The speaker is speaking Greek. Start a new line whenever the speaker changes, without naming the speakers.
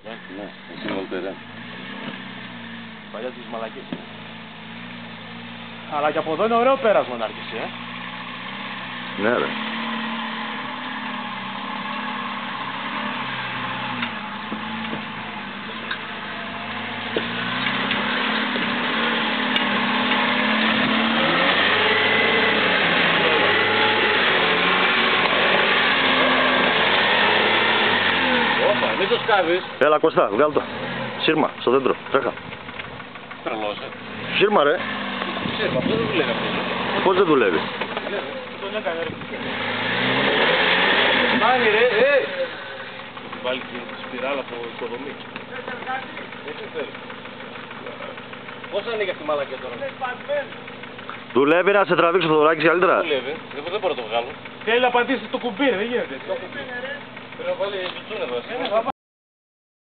Ναι, εσύ Βολτερέ.
Παλιά τις μαλακές. Αλλά και από εδώ είναι ωραίο πέρασμα να άρχισε,
Ναι, ρε.
Μην το σκάβεις.
Έλα Κωστά, βγάλ' το. Σύρμα, στο δέντρο, τρέχα.
Τρελός,
Σύρμα ρε.
Σύρμα, πώς δεν δουλεύει αυτό.
Πώς δεν δουλεύει.
Τον έκανε ρε. Πάλι ρε, βάλει την σπιράλα από οικοδομή. Έτσι θέλει. Πώς ανοίγει αυτή η μαλακία τώρα.
Δουλεύει να σε τραβήξω το δωράκι καλύτερα.
Δουλεύει, δεν μπορώ να το βγάλω. Θέλει να πατήσει το κουμπί, δεν γίνεται. Πρέπει να βάλει το τσούνε εδώ.